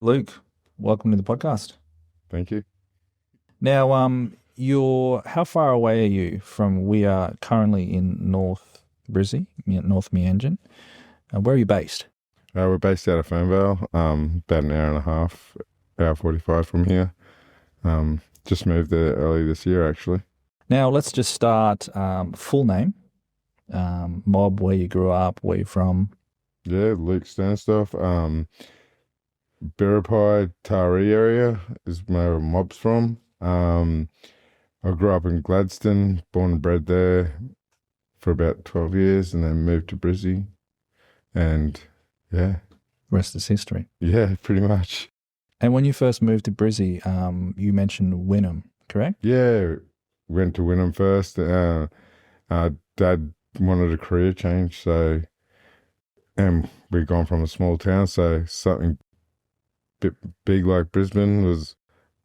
Luke, welcome to the podcast. Thank you. Now, you're how far away are you from? We are currently in North Brizzy, North Meanjin. Where are you based? We're based out of Fernvale, about an hour and a half, hour 45 from here. Just moved there early this year, actually. Now, let's just start. Full name, mob, where you grew up, where you're from. Yeah, Luke Sternsdorf. Biripi, Taree area is where mob's from. I grew up in Gladstone, born and bred there for about 12 years, and then moved to Brizzy. And yeah, Rest is history. yeah, pretty much. And when you first moved to Brizzy, you mentioned Wynnum, correct? Yeah, went to Wynnum first. Dad wanted a career change, so and we'd gone from a small town, so something bit big like Brisbane was a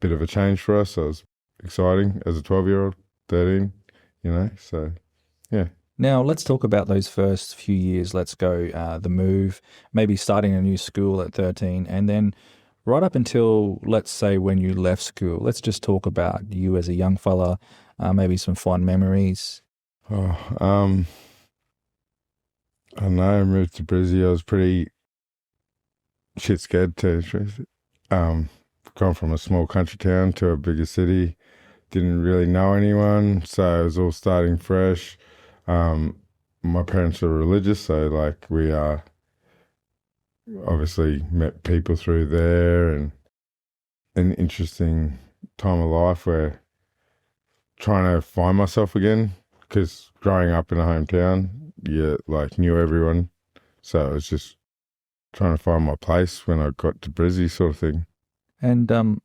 bit of a change for us. So it was exciting as a 12-year-old, 13, so yeah. Now, let's talk about those first few years. Let's go the move, maybe starting a new school at 13, and then right up until, let's say, when you left school. Let's just talk about you as a young fella, maybe some fond memories. Oh, I don't know, I moved to Brizzy. I was pretty shit scared, to tell you the truth. Gone from a small country town to a bigger city. Didn't really know anyone, so it was all starting fresh. My parents are religious, so like we obviously met people through there, and an interesting time of life where trying to find myself again, because growing up in a hometown, you like knew everyone, so it was just trying to find my place when I got to Brizzy, sort of thing. And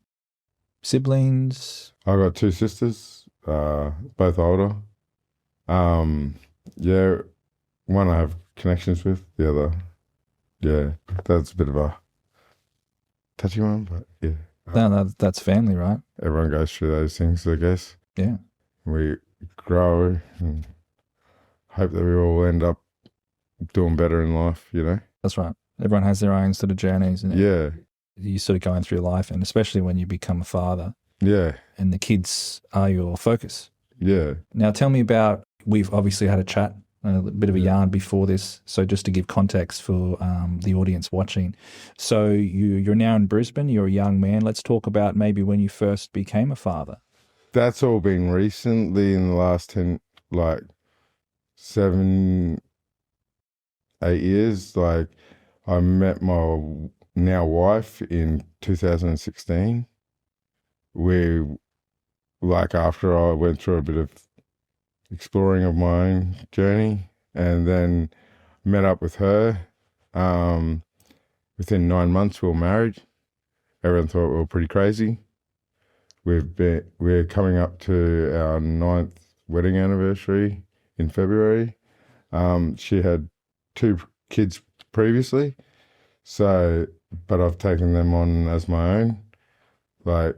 siblings? I got two sisters, both older. Yeah, one I have connections with, the other, yeah, that's a bit of a touchy one, but yeah. No, that's family, right? Everyone goes through those things, I guess. Yeah, We grow and hope that we all end up doing better in life, that's right. Everyone has their own sort of journeys, and Yeah, you're sort of going through life, and especially when you become a father yeah, and the kids are your focus. yeah. Now, tell me about, we've obviously had a chat, a bit of a Yeah. yarn before this. So just to give context for the audience watching. So you're now in Brisbane, you're a young man. Let's talk about maybe when you first became a father. That's all been recently in the last 10, like 7, 8 years. Like I met my now wife in 2016. We, like after I went through a bit of exploring of my own journey, and then met up with her. Within 9 months we were married. Everyone thought we were pretty crazy. We're coming up to our 9th wedding anniversary in February. She had 2 kids previously, so but I've taken them on as my own. Like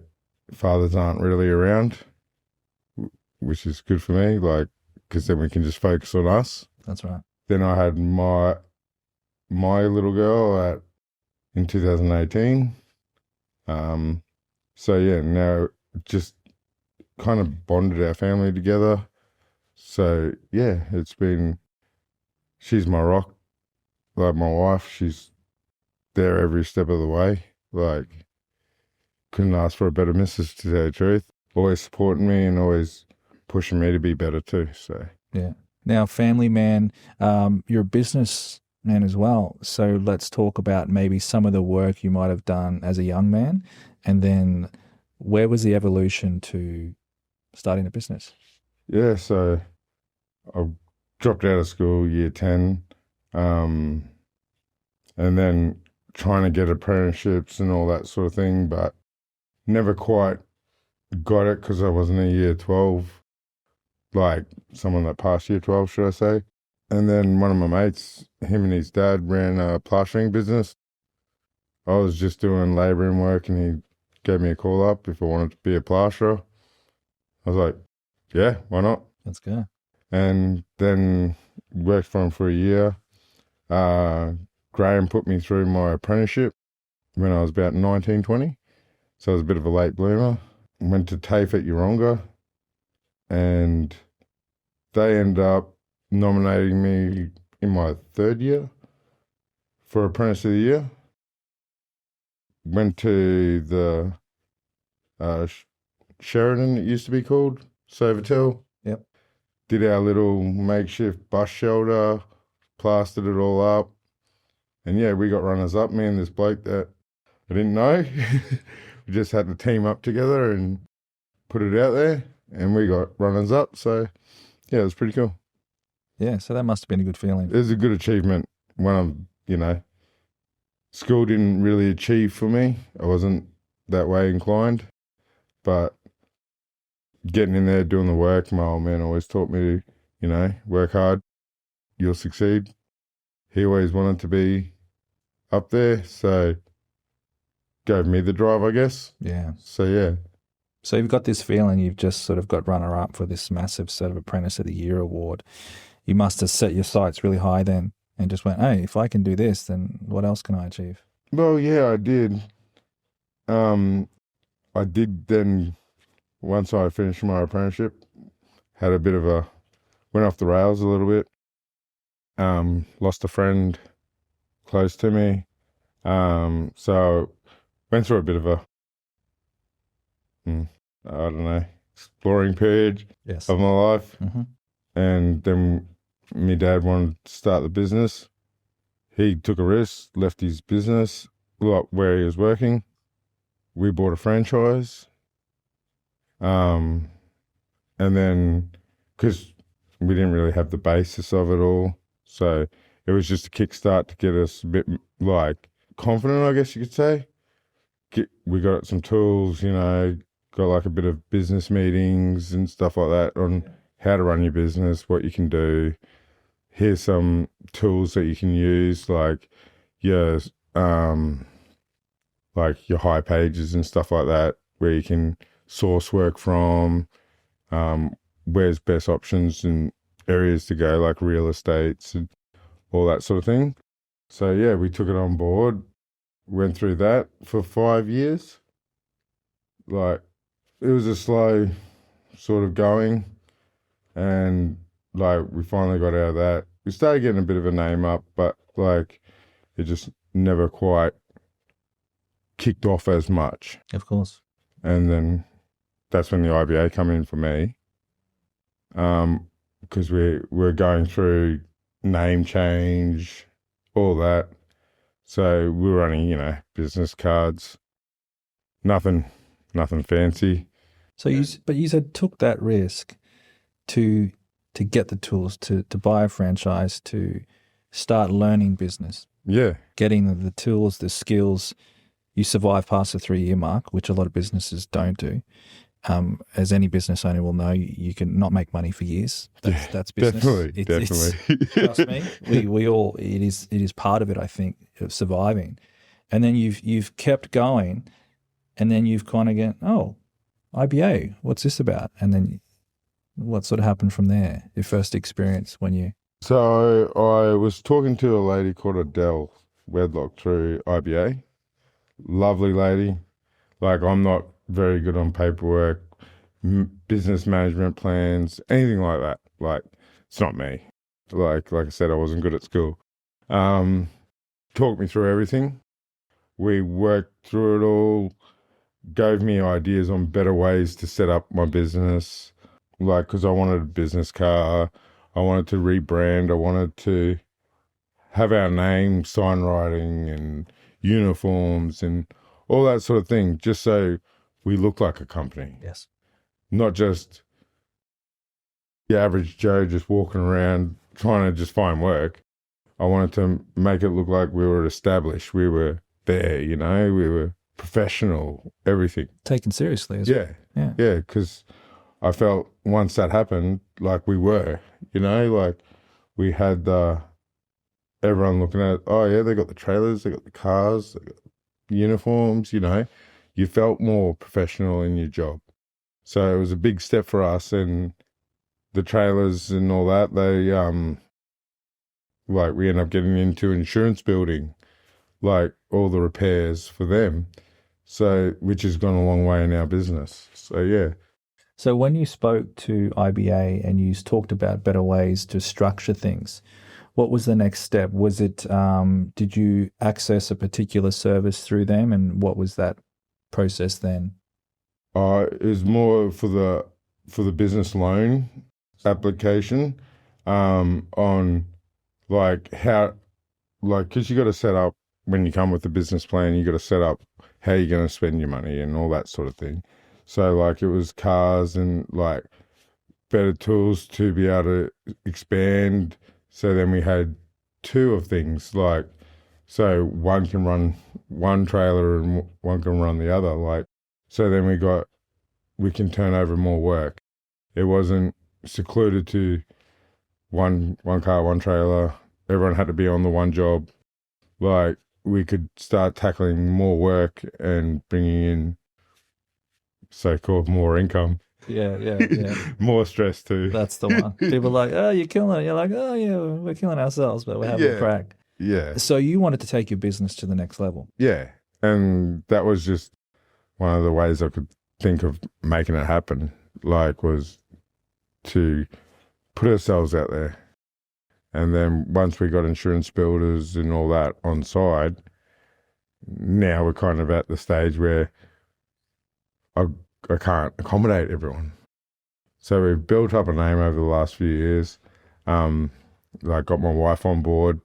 fathers aren't really around, which is good for me. Like because then we can just focus on us. That's right. Then I had my little girl in 2018. So yeah, now just kind of bonded our family together. So yeah, she's my rock, like my wife. She's there every step of the way. Like couldn't ask for a better missus, to tell the truth. Always supporting me and always pushing me to be better too. So Yeah. Now, family man, you're a business man as well. So let's talk about maybe some of the work you might have done as a young man, and then where was the evolution to starting a business? yeah, so I dropped out of school year 10, and then trying to get apprenticeships and all that sort of thing, but never quite got it because I wasn't a year 12, like someone that passed year 12, should I say. And then one of my mates, him and his dad ran a plastering business. I was just doing labouring work, and he gave me a call up if I wanted to be a plasterer. I was like, yeah, why not? Let's go. And then worked for him for a year. Graham put me through my apprenticeship, when I was about 19, 20. So I was a bit of a late bloomer. Went to TAFE at Yeronga, and they ended up nominating me in my third year for Apprentice of the Year. Went to the Sheridan, it used to be called, Sovatel. Yep. Did our little makeshift bus shelter, plastered it all up. And yeah, we got runners up, me and this bloke that I didn't know. We just had to team up together and put it out there, and we got runners up. So yeah, it was pretty cool. Yeah, so that must have been a good feeling. It was a good achievement when school didn't really achieve for me. I wasn't that way inclined, but getting in there, doing the work, my old man always taught me to, work hard, you'll succeed. He always wanted to be up there, so gave me the drive, I guess. Yeah. So yeah. So you've got this feeling you've just sort of got runner-up for this massive sort of Apprentice of the Year award. You must have set your sights really high then and just went, hey, if I can do this, then what else can I achieve? Well, yeah, I did. I did then, once I finished my apprenticeship, had a bit of went off the rails a little bit. Lost a friend close to me. So went through a bit of exploring period Yes. of my life. Mm-hmm. And then my dad wanted to start the business. He took a risk, left his business where he was working. We bought a franchise. And then, because we didn't really have the basis of it all, so it was just a kickstart to get us a bit confident, I guess you could say. We got some tools, got like a bit of business meetings and stuff like that on how to run your business, what you can do. Here's some tools that you can use, like your high pages and stuff like that, where you can source work from, where's best options and areas to go, like real estates and all that sort of thing. So yeah, we took it on board, went through that for 5 years. It was a slow sort of going, and we finally got out of that. We started getting a bit of a name up, but it just never quite kicked off as much. Of course. And then that's when the IBA come in for me, because we're going through name change, all that. So we were running, business cards, nothing fancy. So you said took that risk to get the tools, to buy a franchise, to start learning business. Yeah. Getting the tools, the skills. You survive past the 3-year mark, which a lot of businesses don't do. As any business owner will know, you can not make money for years. That's business. Definitely. Trust me, we all, it is part of it, I think, of surviving. And then you've kept going, and then you've kind of gone, oh, IBA, what's this about? And then what sort of happened from there? Your first experience when you... So I was talking to a lady called Adele Wedlock through IBA. Lovely lady. I'm not very good on paperwork, business management plans, anything like that. It's not me. Like I said, I wasn't good at school. Talked me through everything. We worked through it all, gave me ideas on better ways to set up my business. Because I wanted a business car, I wanted to rebrand, I wanted to have our name, signwriting and uniforms and all that sort of thing, just so we look like a company. Yes. Not just the average Joe just walking around trying to just find work. I wanted to make it look like we were established. We were there, we were professional, everything. Taken seriously as well. Yeah. Yeah, because I felt once that happened, we were, we had everyone looking at, oh yeah, they got the trailers, they got the cars, they got uniforms, you felt more professional in your job. So it was a big step for us, and the trailers and all that, they, we ended up getting into insurance building, like all the repairs for them. So, which has gone a long way in our business. So, yeah. So when you spoke to IBA and you talked about better ways to structure things, what was the next step? Was it, did you access a particular service through them, and what was that process then? It was more for the business loan application, on like how, like, because you got to set up, when you come with the business plan, you got to set up how you're going to spend your money and all that sort of thing. So like it was cars and like better tools to be able to expand. So then we had two of things, like, so one can run one trailer and one can run the other. Like, so then we can turn over more work. It wasn't secluded to one car, one trailer. Everyone had to be on the one job. Like, we could start tackling more work and bringing in so-called more income. Yeah. More stress too. That's the one. People are like, oh, you're killing it. You're like, oh, yeah, we're killing ourselves, but we're having a crack. Yeah. So you wanted to take your business to the next level. Yeah. And that was just one of the ways I could think of making it happen, like, was to put ourselves out there. And then once we got insurance builders and all that on side, now we're kind of at the stage where I can't accommodate everyone. So we've built up a name over the last few years. Like, got my wife on board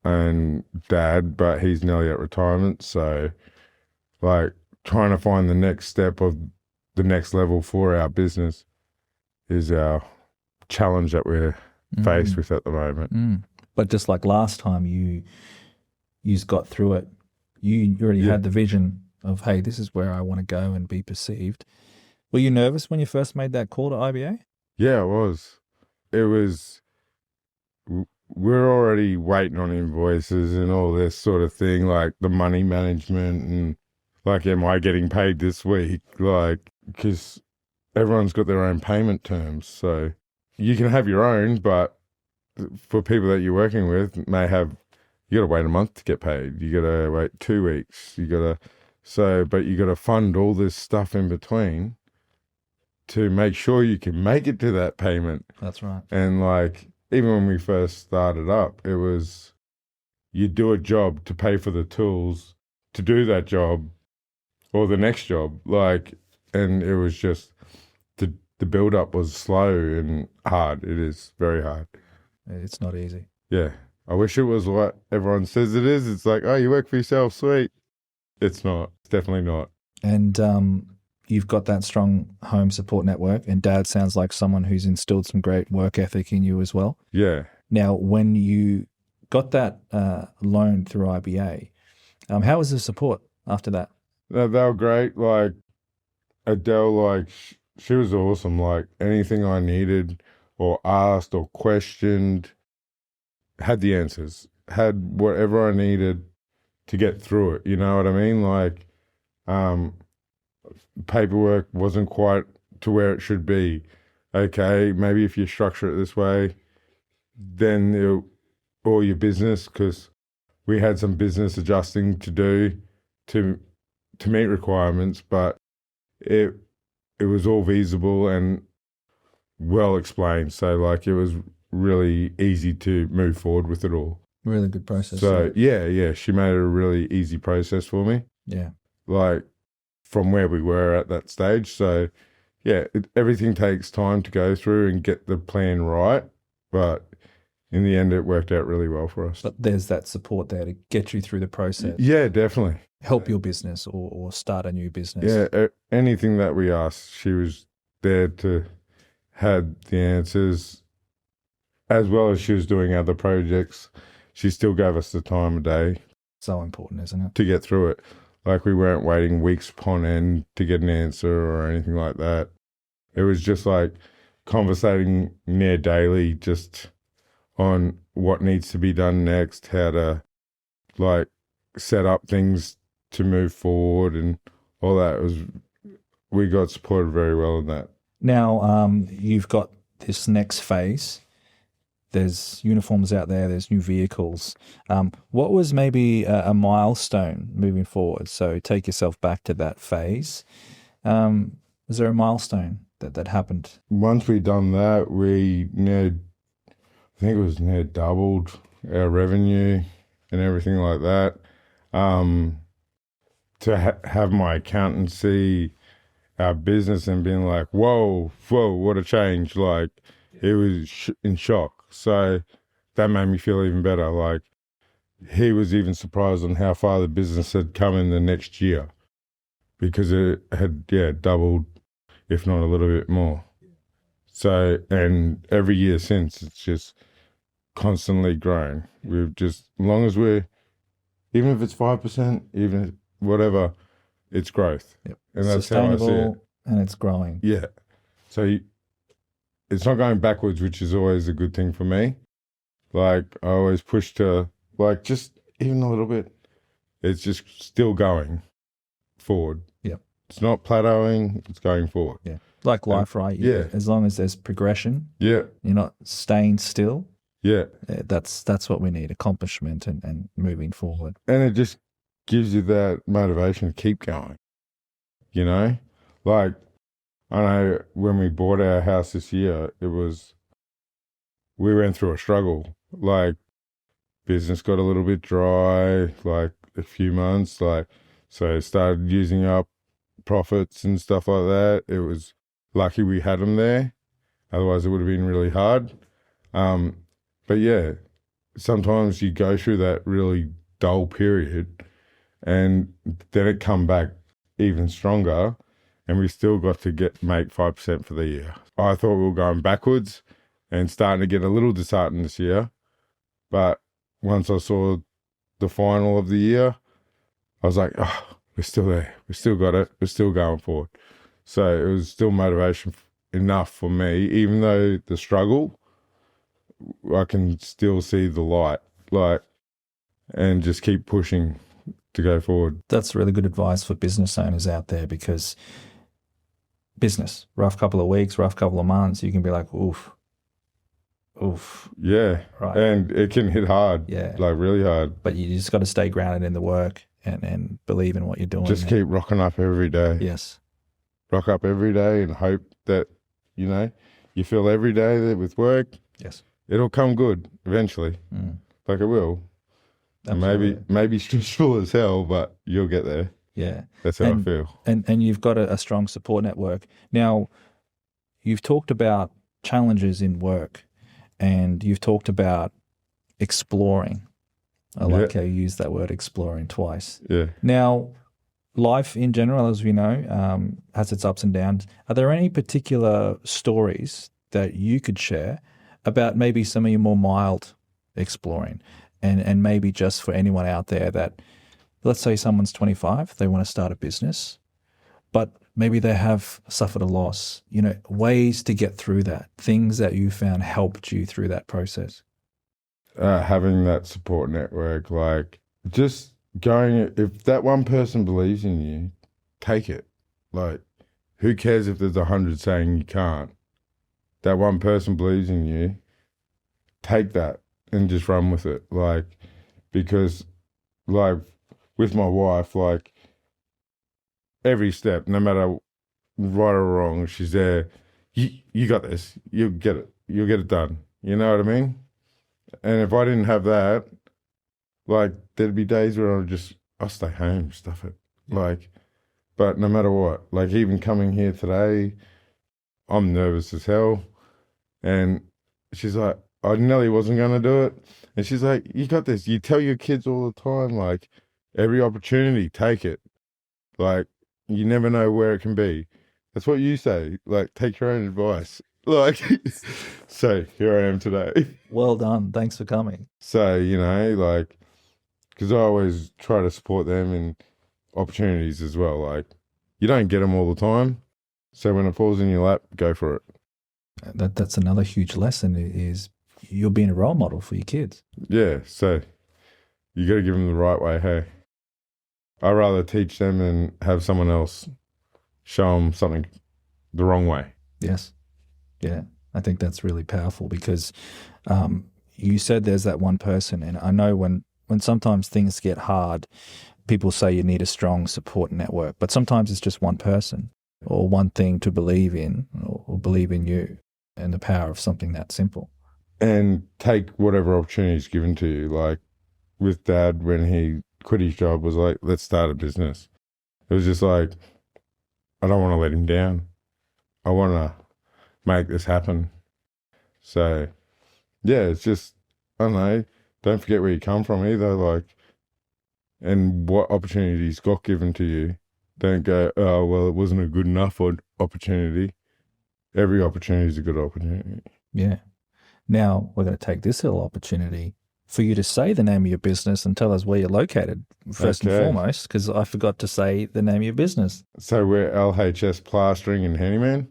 and dad, but he's nearly at retirement. So, like, trying to find the next step of the next level for our business is our challenge that we're faced with at the moment. But just like last time, you got through it. You already had the vision of, hey, this is where I want to go and be perceived. Were you nervous when you first made that call to IBA? Yeah, it was. We're already waiting on invoices and all this sort of thing, like the money management and like, am I getting paid this week? Like, because everyone's got their own payment terms. So you can have your own, but for people that you're working with, you got to wait a month to get paid. You got to wait 2 weeks. But you got to fund all this stuff in between to make sure you can make it to that payment. That's right. And like, even when we first started up, it was, you do a job to pay for the tools to do that job or the next job. Like, and it was just, the build up was slow and hard. It is very hard. It's not easy. Yeah. I wish it was what everyone says it is. It's like, oh, you work for yourself, sweet. It's not. It's definitely not. And you've got that strong home support network, and Dad sounds like someone who's instilled some great work ethic in you as well. Yeah. Now, when you got that loan through IBA, how was the support after that? They were great. Like, Adele, like, she was awesome. Like, anything I needed or asked or questioned, had the answers, had whatever I needed to get through it. You know what I mean? Like, paperwork wasn't quite to where it should be. Okay, maybe if you structure it this way, then all your business, because we had some business adjusting to do to meet requirements, but it was all feasible and well explained. So like, it was really easy to move forward with it all. Really good process. So yeah, she made it a really easy process for me. Yeah. Like, from where we were at that stage. So yeah, everything takes time to go through and get the plan right, but in the end, it worked out really well for us. But there's that support there to get you through the process. Yeah, definitely. Help your business or start a new business. Yeah, anything that we asked, she was there to had the answers, as well as she was doing other projects. She still gave us the time of day. So important, isn't it? To get through it. Like, we weren't waiting weeks upon end to get an answer or anything like that. It was just like conversating near daily, just on what needs to be done next, how to like set up things to move forward and all that. We got supported very well in that. Now, you've got this next phase. There's uniforms out there. There's new vehicles. What was maybe a milestone moving forward? So take yourself back to that phase. Was there a milestone that happened? Once we done that, I think it was near doubled our revenue and everything like that. To have my accountant see our business and being like, whoa, what a change. Like, he was in shock. So that made me feel even better. Like, he was even surprised on how far the business had come in the next year, because it had, doubled, if not a little bit more. So, and every year since, it's just constantly grown. We've just, as long as even if it's 5%, even if whatever, it's growth. Yep. And that's how I see it. And it's growing. Yeah. So it's not going backwards, which is always a good thing for me. Like, I always push to, like, just even a little bit. It's just still going forward. Yeah. It's not plateauing, it's going forward. Yeah. Like life, right? Yeah. As long as there's progression. Yeah. You're not staying still. Yeah. That's what we need, accomplishment and moving forward. And it just gives you that motivation to keep going. You know? Like, I know when we bought our house this year, we went through a struggle. Like, business got a little bit dry, like a few months, like, so started using up profits and stuff like that. It was lucky we had them there. Otherwise, it would have been really hard. But yeah, sometimes you go through that really dull period and then it come back even stronger, and we still got to make 5% for the year. I thought we were going backwards and starting to get a little disheartened this year. But once I saw the final of the year, I was like, oh, we're still there. We still got it. We're still going forward. So it was still motivation enough for me, even though the struggle, I can still see the light, like, and just keep pushing to go forward. That's really good advice for business owners out there, because business, rough couple of weeks, rough couple of months, you can be like, oof. Yeah. Right. And it can hit hard. Yeah. Like, really hard. But you just got to stay grounded in the work and believe in what you're doing. Just keep rocking up every day. Yes. Rock up every day and hope that, you feel every day that with work, yes, it'll come good eventually. Like, it will. Maybe stressful as hell, but you'll get there. Yeah. That's how I feel. And you've got a strong support network. Now, you've talked about challenges in work, and you've talked about exploring. I like how you use that word, exploring, twice. Yeah. Now, life in general, as we know, has its ups and downs. Are there any particular stories that you could share about maybe some of your more mild exploring? And maybe just for anyone out there that, let's say someone's 25, they want to start a business, but maybe they have suffered a loss, ways to get through that, things that you found helped you through that process. Having that support network, like, just going, if that one person believes in you, take it. Like, who cares if there's 100 saying you can't? That one person believes in you, take that and just run with it. Like, because, like, with my wife, like, every step, no matter right or wrong, she's there. You got this. You'll get it. You'll get it done. You know what I mean? And if I didn't have that, like, there'd be days where I'll stay home, stuff it. Like, but no matter what, like, even coming here today, I'm nervous as hell. And she's like, I nearly wasn't going to do it. And she's like, you got this. You tell your kids all the time, like, every opportunity, take it. Like, you never know where it can be. That's what you say. Like, take your own advice. Like, so here I am today. Well done. Thanks for coming. So, like, because I always try to support them in opportunities as well. Like, you don't get them all the time. So when it falls in your lap, go for it. That's another huge lesson, is you're being a role model for your kids. Yeah. So you got to give them the right way. Hey, I'd rather teach them than have someone else show them something the wrong way. Yes. Yeah. I think that's really powerful because you said there's that one person, and I know when sometimes things get hard, people say you need a strong support network, but sometimes it's just one person or one thing to believe in or believe in you and the power of something that simple. And take whatever opportunity is given to you. Like with Dad, when he quit his job, was like, let's start a business. It was just like, I don't want to let him down. I want to make this happen. So, yeah, it's just, I don't know, don't forget where you come from either, like, and what opportunities got given to you. Don't go, oh, well, it wasn't a good enough opportunity. Every opportunity is a good opportunity. Yeah. Now we're going to take this little opportunity for you to say the name of your business and tell us where you're located, first and foremost, because I forgot to say the name of your business. So we're LHS Plastering and Handyman.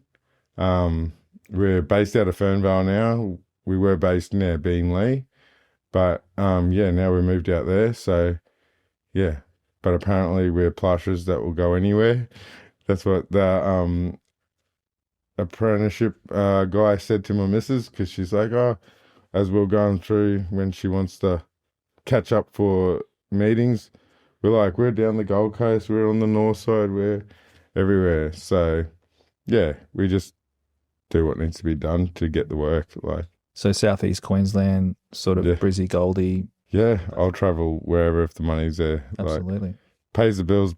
We're based out of Fernvale now. We were based near Beenleigh, but now we moved out there. So yeah, but apparently we're plasterers that will go anywhere. That's what the apprenticeship guy said to my missus, because she's like, oh, as we're going through when she wants to catch up for meetings, we're down the Gold Coast, we're on the north side, we're everywhere. So yeah, we just do what needs to be done to get the work. Like, so Southeast Queensland, sort of Brizzy, Goldie. Yeah, I'll travel wherever if the money's there. Absolutely. Like, pays the bills.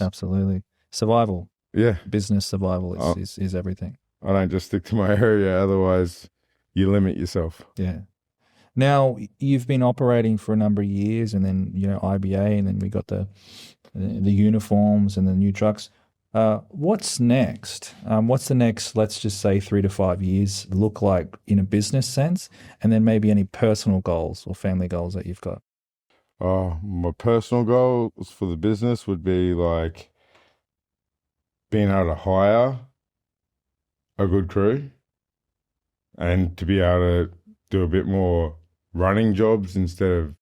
Absolutely. Survival. Yeah. Business survival is everything. I don't just stick to my area, otherwise you limit yourself. Yeah. Now, you've been operating for a number of years, and then, IBA, and then we got the uniforms and the new trucks. What's next? What's the next, let's just say 3 to 5 years look like in a business sense, and then maybe any personal goals or family goals that you've got? My personal goals for the business would be like being able to hire a good crew and to be able to do a bit more running jobs instead of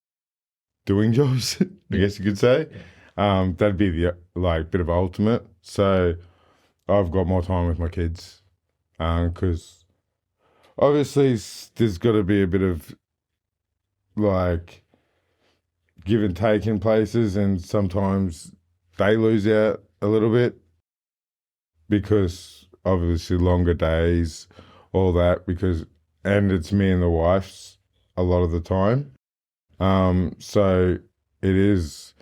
doing jobs, I guess you could say. That'd be the bit of ultimate. So I've got more time with my kids, because obviously there's got to be a bit of like give and take in places, and sometimes they lose out a little bit because obviously longer days, all that, and it's me and the wife's a lot of the time. So it is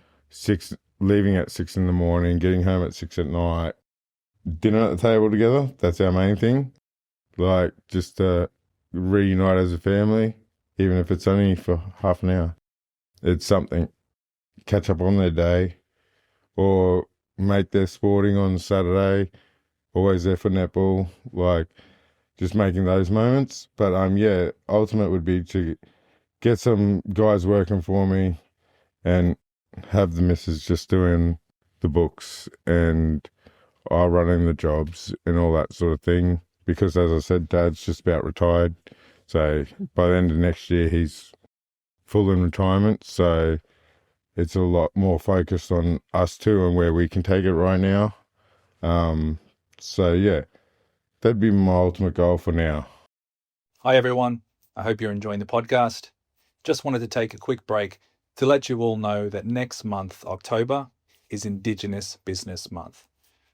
leaving at 6 in the morning, getting home at 6 at night, dinner at the table together. That's our main thing. Like, just to reunite as a family, even if it's only for half an hour. It's something. Catch up on their day, or make their sporting on Saturday, always there for netball, like just making those moments. But ultimate would be to get some guys working for me and have the missus just doing the books and I running the jobs and all that sort of thing. Because as I said, Dad's just about retired. So by the end of next year, he's full in retirement. So it's a lot more focused on us two and where we can take it right now. That'd be my ultimate goal for now. Hi, everyone. I hope you're enjoying the podcast. Just wanted to take a quick break to let you all know that next month, October, is Indigenous Business Month.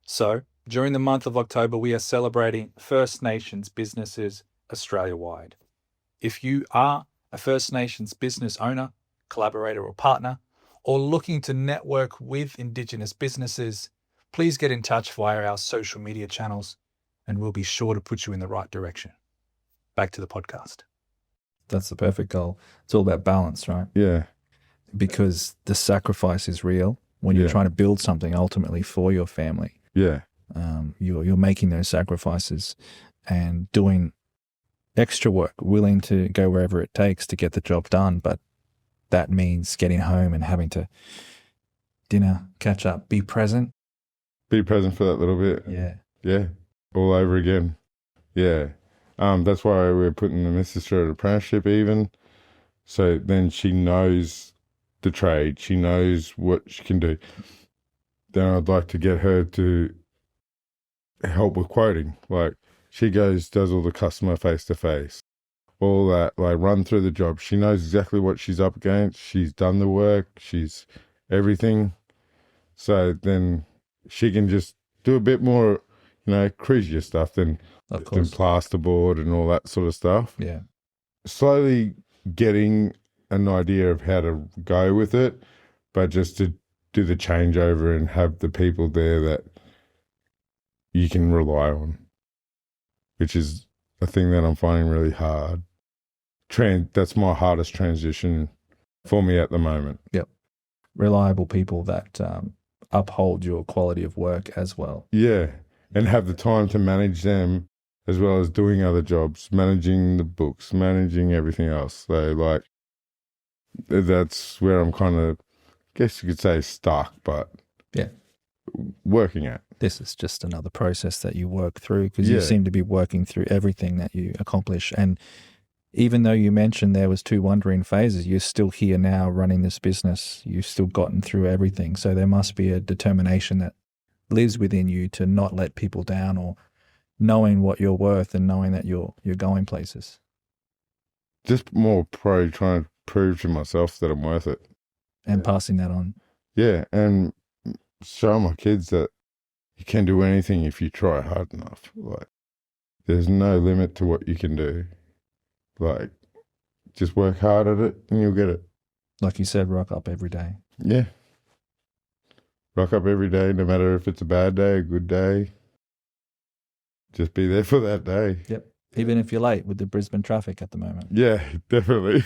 So during the month of October, we are celebrating First Nations businesses Australia-wide. If you are a First Nations business owner, collaborator or partner, or looking to network with Indigenous businesses, please get in touch via our social media channels and we'll be sure to put you in the right direction. Back to the podcast. That's the perfect goal. It's all about balance, right? Yeah. Because the sacrifice is real when you're trying to build something ultimately for your family. Yeah. You're making those sacrifices and doing extra work, willing to go wherever it takes to get the job done. But that means getting home and having to dinner, catch up, be present. Be present for that little bit. Yeah. Yeah. All over again. Yeah. That's why we're putting the missus through an apprenticeship even. So then she knows the trade. She knows what she can do. Then I'd like to get her to help with quoting. Like, She does all the customer face to face, all that, like run through the job. She knows exactly what she's up against. She's done the work. She's everything. So then she can just do a bit more, cruisier stuff than plasterboard and all that sort of stuff. Yeah. Slowly getting an idea of how to go with it, but just to do the changeover and have the people there that you can rely on, which is a thing that I'm finding really hard. That's my hardest transition for me at the moment. Yep. Reliable people that uphold your quality of work as well. Yeah, and have the time to manage them as well as doing other jobs, managing the books, managing everything else. So, like, that's where I'm kind of, guess you could say, stuck, but yeah, working at. This is just another process that you work through, because you seem to be working through everything that you accomplish. And even though you mentioned there was 2 wandering phases, you're still here now running this business. You've still gotten through everything. So there must be a determination that lives within you to not let people down, or knowing what you're worth and knowing that you're going places. Just more trying to prove to myself that I'm worth it. And passing that on. Yeah, and show my kids that you can do anything if you try hard enough. Like, there's no limit to what you can do. Like, just work hard at it and you'll get it. Like you said, rock up every day. Yeah. Rock up every day, no matter if it's a bad day, a good day. Just be there for that day. Yep. Even if you're late with the Brisbane traffic at the moment. Yeah, definitely.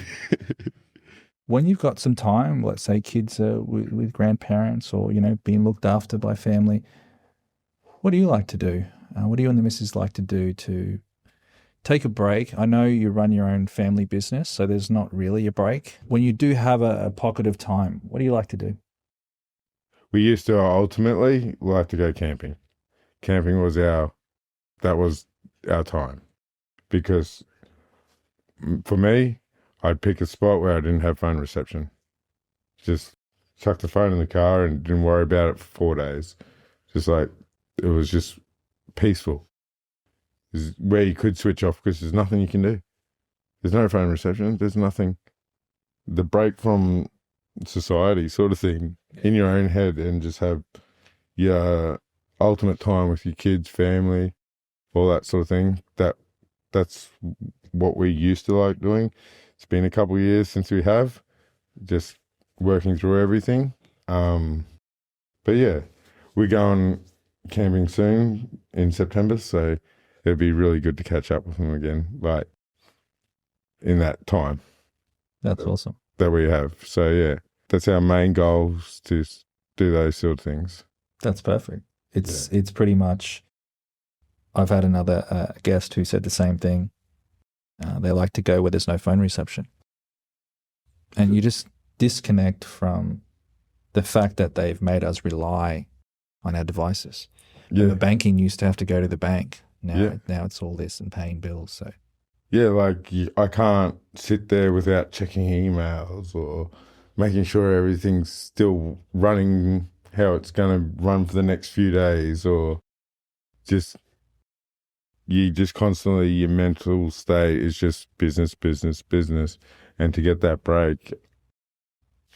When you've got some time, let's say kids are with grandparents or, being looked after by family, what do you like to do? What do you and the missus like to do to take a break? I know you run your own family business, so there's not really a break. When you do have a pocket of time, what do you like to do? We used to ultimately like to go camping. Camping was our time, because for me, I'd pick a spot where I didn't have phone reception. Just chuck the phone in the car and didn't worry about it for 4 days. Just like, it was just peaceful. It's where you could switch off, because there's nothing you can do. There's no phone reception. There's nothing. The break from society sort of thing in your own head, and just have your ultimate time with your kids, family, all that sort of thing. That's what we used to like doing. It's been a couple of years since we have, just working through everything. But yeah, we're going camping soon in September, so it'd be really good to catch up with them again, like, in that time. That's awesome. That we have. So yeah, that's our main goal, is to do those sort of things. That's perfect. It's pretty much, I've had another guest who said the same thing. They like to go where there's no phone reception. And you just disconnect from the fact that they've made us rely on our devices. Yeah. The banking used to have to go to the bank. Now it's all this and paying bills. So yeah, like, I can't sit there without checking emails or making sure everything's still running how it's going to run for the next few days, or just, you just constantly, your mental state is just business, business, business. And to get that break,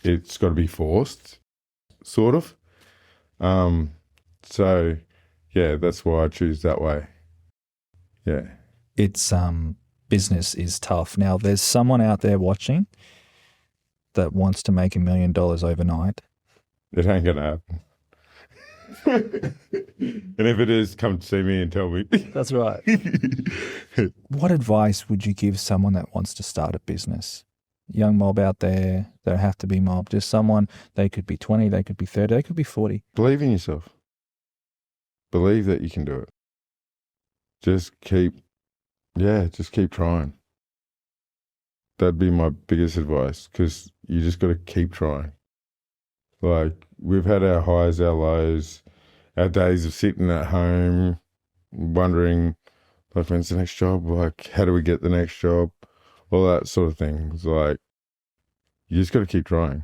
it's got to be forced, sort of. So yeah, that's why I choose that way. Yeah. It's business is tough. Now, there's someone out there watching that wants to make $1 million overnight. It ain't gonna happen. And if it is, come see me and tell me. That's right. What advice would you give someone that wants to start a business? Young mob out there, they don't have to be mob, just someone, they could be 20, they could be 30, they could be 40. Believe in yourself. Believe that you can do it. Just keep trying. That'd be my biggest advice, because you just got to keep trying. Like, we've had our highs, our lows, our days of sitting at home, wondering, like, when's the next job? Like, how do we get the next job? All that sort of things. Like, you just got to keep trying.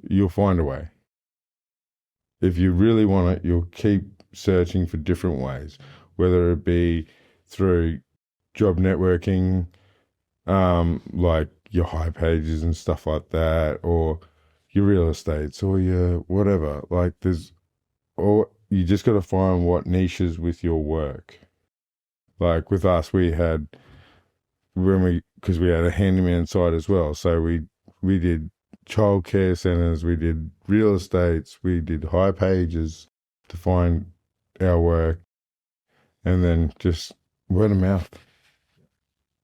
You'll find a way. If you really want it, you'll keep searching for different ways. whether it be through job networking, like your high pages and stuff like that, or your real estates, or your whatever. Like or you just got to find what niches with your work. Like with us, because we had a handyman side as well. So we did childcare centres, we did real estates, we did high pages to find our work, and then just word of mouth.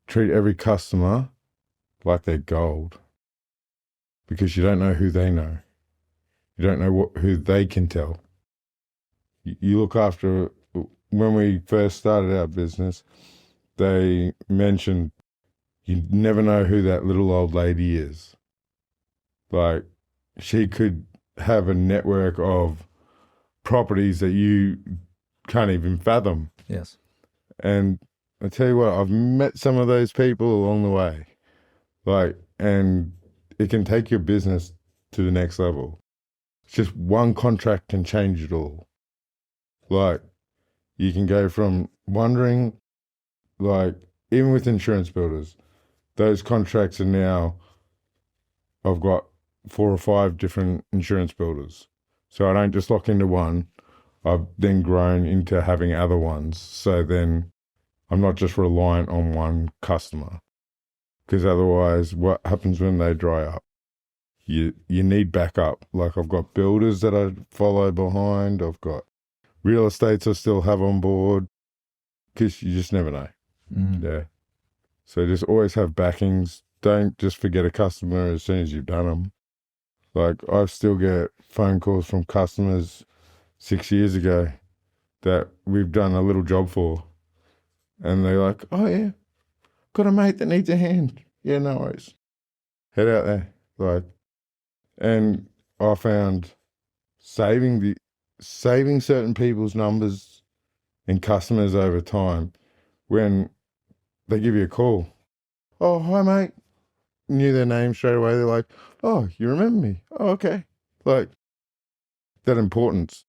Treat every customer like they're gold, because you don't know who they know. You don't know who they can tell. You look after. When we first started our business, they mentioned you never know who that little old lady is. Like, she could have a network of properties that you can't even fathom. Yes. And I tell you what, I've met some of those people along the way. Like, and it can take your business to the next level. It's just one contract can change it all. Like, you can go from wondering, like, even with insurance builders, those contracts are now, I've got 4 or 5 different insurance builders. So I don't just lock into one. I've then grown into having other ones. So then I'm not just reliant on one customer. Because otherwise, what happens when they dry up? You need backup. Like, I've got builders that I follow behind. I've got real estates I still have on board, because you just never know. Yeah. So just always have backings. Don't just forget a customer as soon as you've done them. Like, I still get phone calls from customers 6 years ago that we've done a little job for. And they're like, oh yeah, got a mate that needs a hand. Yeah, no worries. Head out there. Like, and I found saving certain people's numbers and customers over time, when they give you a call. Oh, hi mate. Knew their name straight away. They're like, oh, you remember me? Oh, okay. Like, that importance,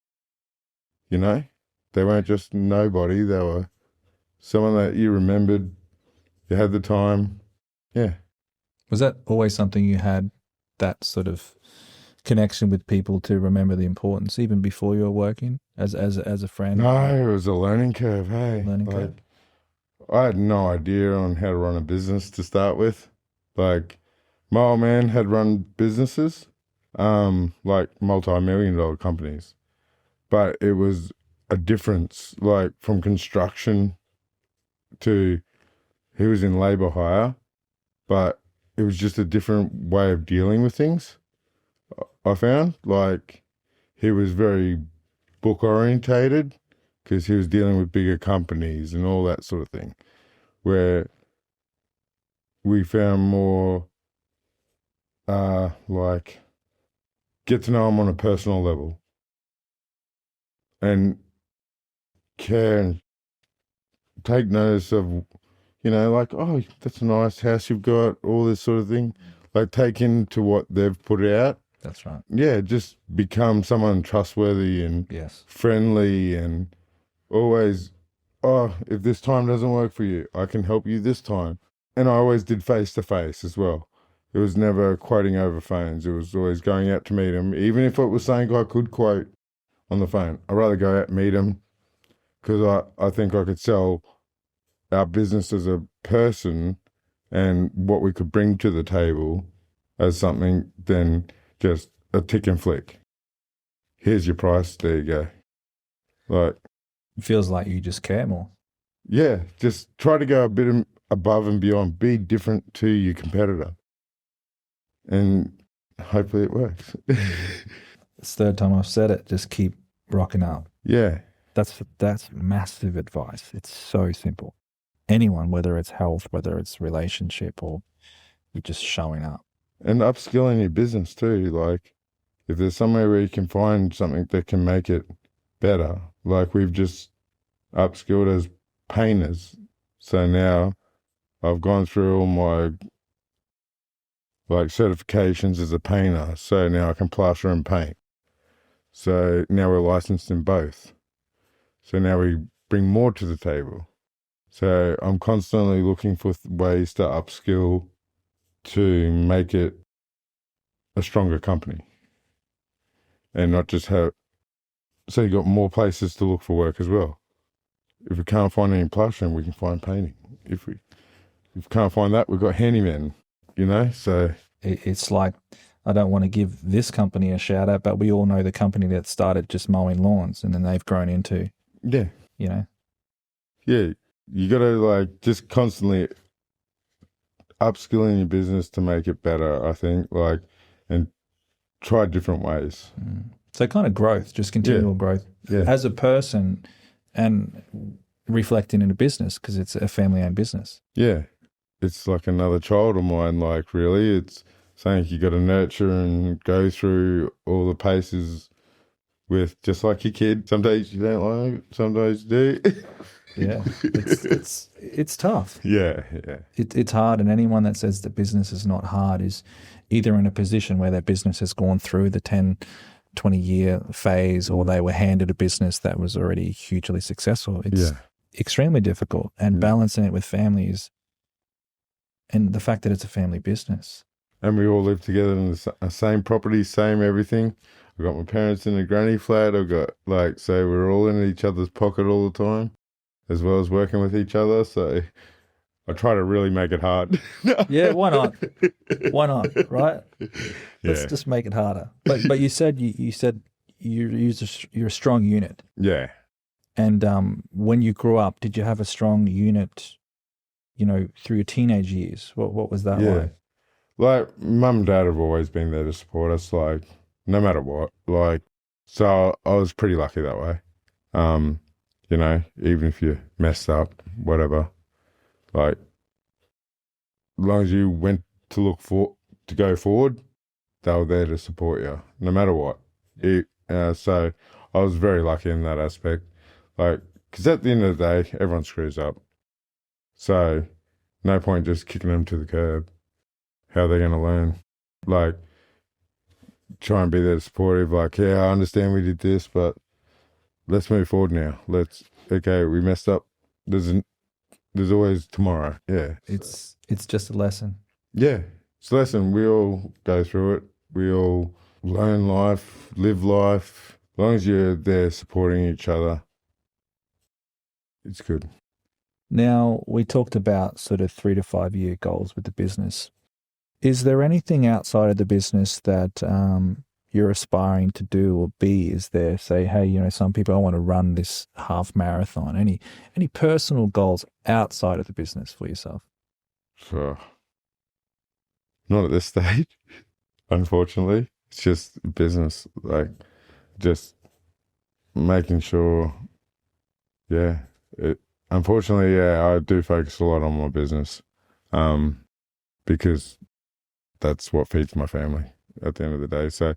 you know? They weren't just nobody. They were someone that you remembered. You had the time. Yeah. Was that always something you had, that sort of connection with people to remember the importance, even before you were working as a friend? No, it was a learning curve, hey. Learning curve. I had no idea on how to run a business to start with. Like, my old man had run businesses, like multi-million-dollar companies. But it was a difference, like from construction to, he was in labour hire, but it was just a different way of dealing with things. I found, like, he was very book orientated, because he was dealing with bigger companies and all that sort of thing, where we found more like, get to know him on a personal level and care and take notice of, you know, like, oh, that's a nice house you've got, all this sort of thing. Like, take into what they've put out. That's right. Yeah, just become someone trustworthy and Yes. friendly, and always, oh, if this time doesn't work for you, I can help you this time. And I always did face-to-face as well. It was never quoting over phones. It was always going out to meet him, even if it was something I could quote on the phone. I'd rather go out and meet him, because I think I could sell our business as a person and what we could bring to the table as something than just a tick and flick. Here's your price, there you go. Like, It feels like you just care more. yeah, just try to go a bit above and beyond. Be different to your competitor. And hopefully it works. It's the third time I've said it. Just keep rocking up. Yeah. That's massive advice. It's so simple. Anyone, whether it's health, whether it's relationship, or you're just showing up. And upskilling your business too. Like, if there's somewhere where you can find something that can make it better, like we've just upskilled as painters. So now I've gone through all my like certifications as a painter. So now I can plaster and paint. So now we're licensed in both. So now we bring more to the table. So I'm constantly looking for ways to upskill to make it a stronger company and not just have, so you got more places to look for work as well. If we can't find any plastering, we can find painting. If we can't find that, we've got handymen, so. It's like, I don't want to give this company a shout out, but we all know the company that started just mowing lawns and then they've grown into, Yeah. Yeah, You got to just constantly upskilling your business to make it better, I think, and try different ways. So kind of growth, just continual growth as a person and reflecting in a business because it's a family-owned business. Yeah. It's like another child of mine, really. It's something you got to nurture and go through all the paces with, just like your kid. Some days you don't like it, some days you do. Yeah, it's tough. Yeah. It's hard, and anyone that says that business is not hard is either in a position where their business has gone through the 10, 20-year phase, or they were handed a business that was already hugely successful. It's extremely difficult, and balancing it with families and the fact that it's a family business. And we all live together in the same property, same everything. I've got my parents in a granny flat. I've got, so we're all in each other's pocket all the time, as well as working with each other. So I try to really make it hard. Yeah, why not? Why not, right? Let's just make it harder. But you said you're a strong unit. Yeah. And when you grew up, did you have a strong unit, through your teenage years? What was that like? Mum and dad have always been there to support us, no matter what. So I was pretty lucky that way. Even if you messed up, whatever, as long as you went to go forward, they were there to support you, no matter what. So I was very lucky in that aspect. Because at the end of the day, everyone screws up. So no point just kicking them to the curb. How are they going to learn? Try and be there supportive. I understand we did this, but let's move forward now. We messed up. There's always tomorrow. Yeah. It's just a lesson. Yeah. It's a lesson. We all go through it. We all learn life, live life. As long as you're there supporting each other, it's good. Now, we talked about sort of 3 to 5 year goals with the business. Is there anything outside of the business that you're aspiring to do or be? Is there, say, hey, some people, I want to run this half marathon. Any personal goals outside of the business for yourself? So, not at this stage, unfortunately. It's just business, just making sure, unfortunately, I do focus a lot on my business because that's what feeds my family at the end of the day. So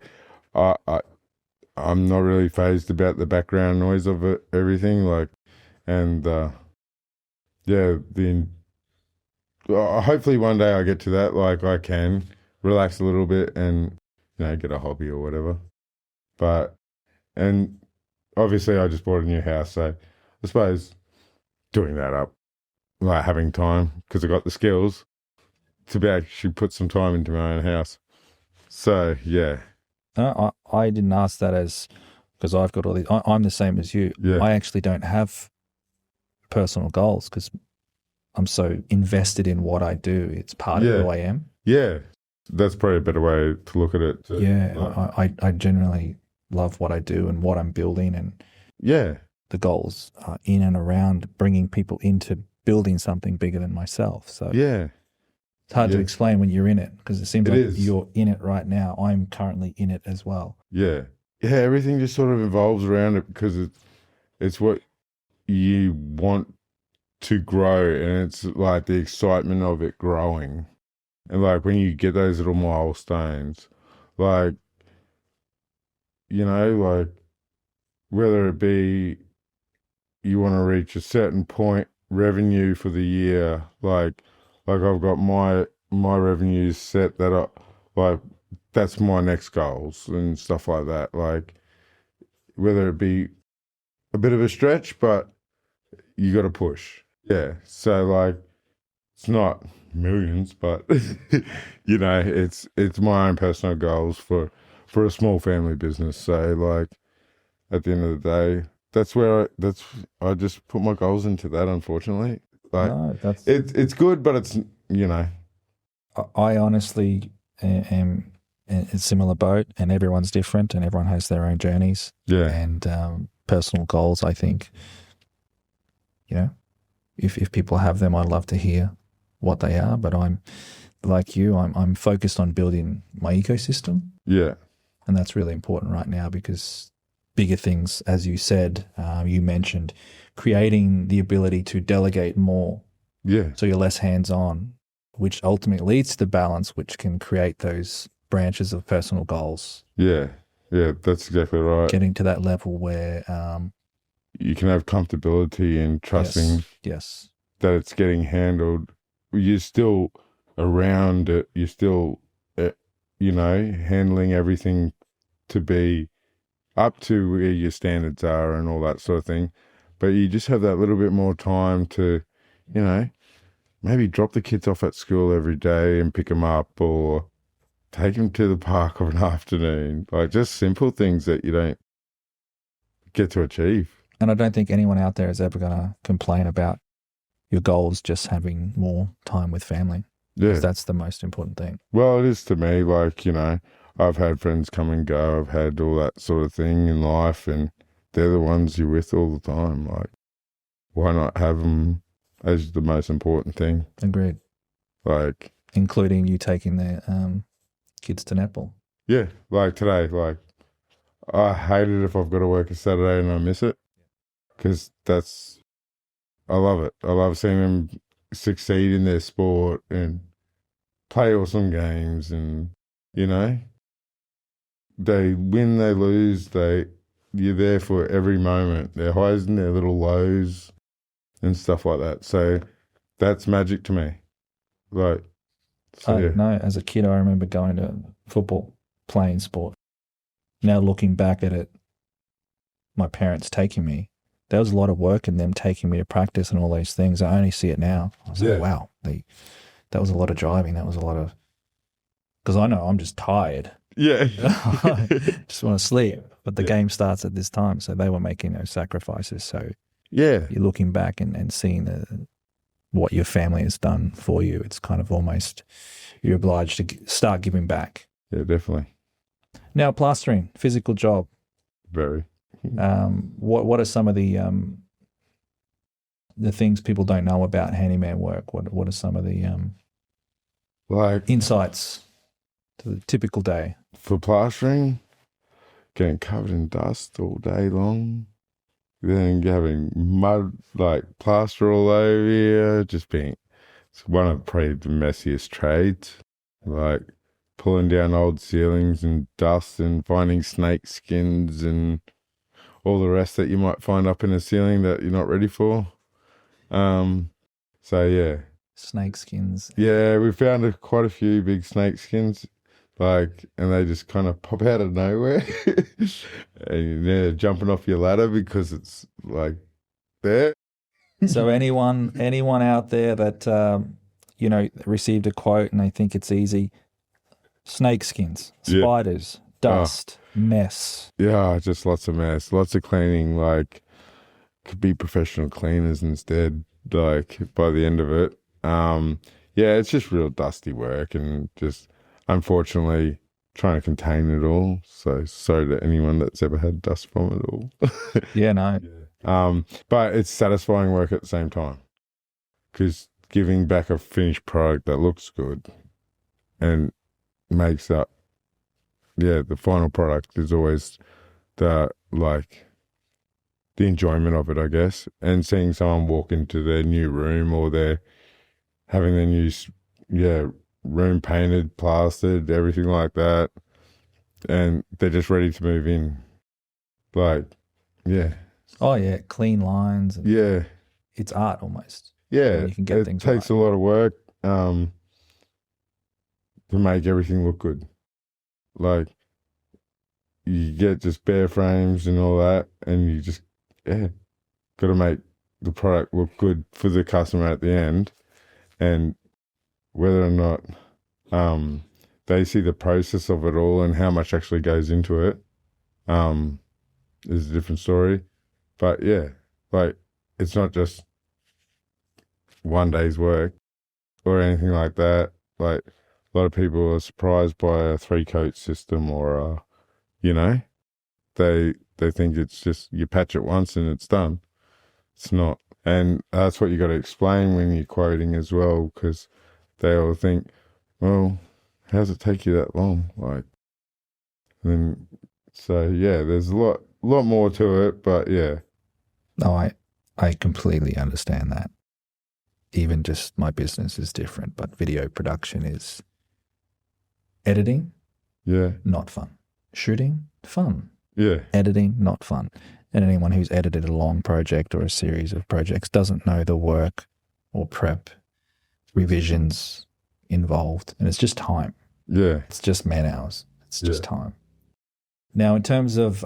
I'm not really fazed about the background noise of it, everything. Hopefully one day I get to that, I can relax a little bit and, get a hobby or whatever. And obviously I just bought a new house. So I suppose doing that up, having time, because I got the skills to be actually put some time into my own house. So, yeah. I didn't ask that because I've got all these. I'm the same as you. Yeah. I actually don't have personal goals because I'm so invested in what I do. It's part of who I am. Yeah. That's probably a better way to look at it. I genuinely love what I do and what I'm building, and the goals are in and around bringing people into building something bigger than myself. So it's hard to explain when you're in it, because it seems like you're in it right now. I'm currently in it as well. Yeah. Everything just sort of evolves around it because it's what you want to grow, and it's the excitement of it growing. And when you get those little milestones, whether it be you want to reach a certain point revenue for the year, I've got my revenues set that that's my next goals and stuff like that. Whether it be a bit of a stretch, but you got to push. Yeah. So like, it's not millions, but you know, it's my own personal goals for a small family business. So like, at the end of the day, I just put my goals into that. Unfortunately, like No, that's it's good, but it's you know, I honestly am in a similar boat, and everyone's different, and everyone has their own journeys yeah, and personal goals. I think, you know, if people have them, I'd love to hear what they are. But I'm like you, I'm focused on building my ecosystem, yeah, and that's really important right now because bigger things, as you said, you mentioned, creating the ability to delegate more, yeah, so you're less hands-on, which ultimately leads to balance, which can create those branches of personal goals. yeah, yeah. That's exactly right. Getting to that level where, You can have comfortability and trusting yes, that it's getting handled. You're still around it. You're still, you know, handling everything to be up to where your standards are and all that sort of thing. But you just have that little bit more time to, you know, maybe drop the kids off at school every day and pick them up, or take them to the park of an afternoon. Like just simple things that you don't get to achieve. and I don't think anyone out there is ever going to complain about your goals just having more time with family. Yeah. Because that's the most important thing. Well, it is to me. Like, you know, I've had friends come and go. I've had all that sort of thing in life, and they're the ones you're with all the time. Like, why not have them as the most important thing? Agreed. Like, including you taking the kids to netball. yeah, like today, like I hate it if I've got to work a Saturday and I miss it, because I love it. I love seeing them succeed in their sport and play awesome games, and you know, they win, they lose, you're there for every moment, their highs and their little lows and stuff like that. So that's magic to me. Like, so yeah. No, as a kid, I remember going to football, playing sport. Now looking back at it, my parents taking me, there was a lot of work in them taking me to practice and all those things. I only see it now. I was like, wow, that was a lot of driving. That was a lot of, because I know I'm just tired. Yeah. I just want to sleep. But the game starts at this time. So they were making those sacrifices. So Yeah. you're looking back and seeing what your family has done for you. It's kind of almost, you're obliged to start giving back. Yeah, definitely. Now, plastering, physical job. Very. What are some of the things people don't know about handyman work? What are some of the Like insights to the typical day? for plastering, getting covered in dust all day long, then having mud, like plaster all over you, it's one of probably the messiest trades. Like pulling down old ceilings and dust and finding snake skins and all the rest that you might find up in a ceiling that you're not ready for. So yeah. Snake skins. Yeah, we found quite a few big snake skins, like, and they just kind of pop out of nowhere, and you're jumping off your ladder because it's like there. So anyone out there that received a quote and they think it's easy, snake skins, spiders, dust, mess. Yeah, just lots of mess, lots of cleaning. Like, could be professional cleaners instead. Like by the end of it, yeah, it's just real dusty work, and just unfortunately trying to contain it all. So sorry to anyone that's ever had dust from it all. Yeah, no. But it's satisfying work at the same time, because giving back a finished product that looks good and makes up, the final product is always the enjoyment of it, I guess. And seeing someone walk into their new room, or they're having their new, room painted, plastered, everything like that, and they're just ready to move in. Like, yeah. Oh yeah, clean lines. And Yeah. it's art almost. Yeah. When you can get it things takes right. a lot of work to make everything look good. Like, you get just bare frames and all that, and you just, got to make the product look good for the customer at the end, and whether or not they see the process of it all and how much actually goes into it is a different story. But yeah, like it's not just one day's work or anything like that. Like a lot of people are surprised by a 3-coat system or they think it's just you patch it once and it's done. It's not. And that's what you got to explain when you're quoting as well, because they all think, well, how does it take you that long? Like, then, so yeah, there's a lot more to it, but yeah. No, I completely understand that. Even just my business is different, but video production is editing, Yeah. not fun. Shooting, fun. Yeah. Editing, not fun. And anyone who's edited a long project or a series of projects doesn't know the work or prep, revisions involved. And it's just time. Yeah. It's just man hours. It's just time. Now, in terms of,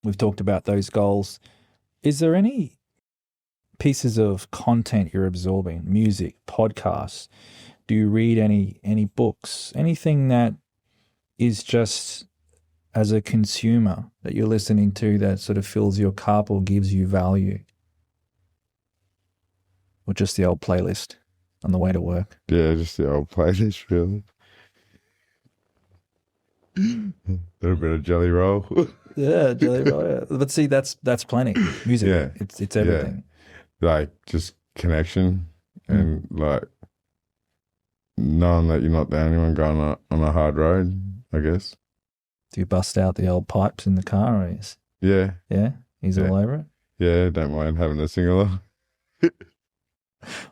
we've talked about those goals. Is there any pieces of content you're absorbing? Music, podcasts? Do you read any books? Anything that is just as a consumer that you're listening to that sort of fills your cup or gives you value? Or just the old playlist on the way to work? Yeah, just the old playlist, really. A little bit of Jelly Roll. Yeah, Jelly Roll. Yeah. But see, that's plenty. Music, Yeah. It's everything. Yeah. Like just connection and like knowing that you're not the only one going on a hard road, I guess. Do you bust out the old pipes in the car? Or Yeah. Yeah? He's all over it? Yeah, don't mind having a sing along.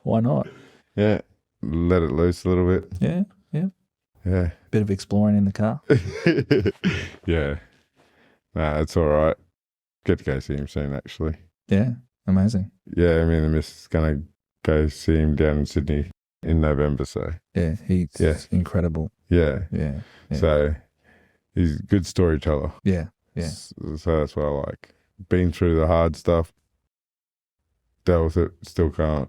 Why not? Yeah. Let it loose a little bit. Yeah, yeah. Yeah. Bit of exploring in the car. Yeah. Nah, it's all right. Get to go see him soon, actually. Yeah, amazing. Yeah, I mean, the missus is going to go see him down in Sydney in November, so. Yeah, he's incredible. Yeah. Yeah. So he's a good storyteller. Yeah, yeah. So that's what I like. Been through the hard stuff, dealt with it, still going,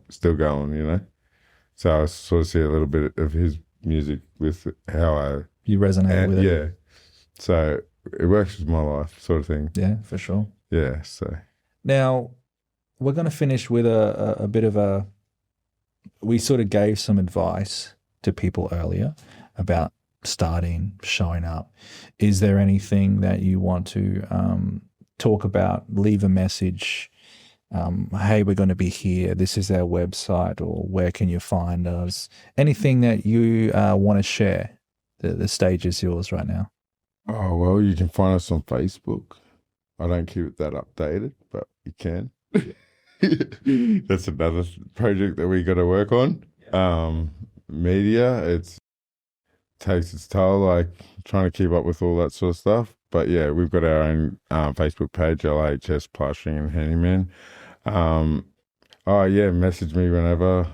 So I sort of see a little bit of his music with how You resonate with it. Yeah. So it works with my life, sort of thing. Yeah, for sure. Yeah, so. Now, we're going to finish with a bit of a... We sort of gave some advice to people earlier about starting, showing up. Is there anything that you want to talk about, leave a message? Hey, we're going to be here. This is our website, or where can you find us? Anything that you want to share? The stage is yours right now. Oh, well, you can find us on Facebook. I don't keep it that updated, but you can. That's another project that we got to work on. Media, it takes its toll, like trying to keep up with all that sort of stuff. But yeah, we've got our own Facebook page, LHS Plastering and Handyman. Oh yeah, message me whenever.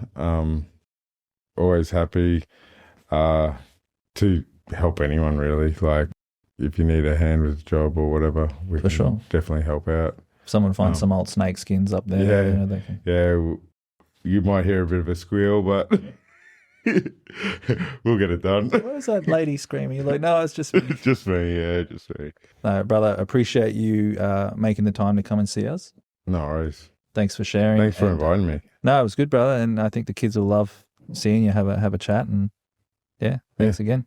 Always happy to help anyone, really. Like if you need a hand with a job or whatever, we For can sure. definitely help out. Someone finds some old snake skins up there. Yeah, They can... yeah. You might hear a bit of a squeal, but we'll get it done. What is that lady screaming? You're like, no, it's just me. Just me, yeah, just me. No, brother, appreciate you making the time to come and see us. No worries. Thanks for sharing. Thanks for inviting me. No, it was good, brother, and I think the kids will love seeing you have a chat. And yeah, thanks again.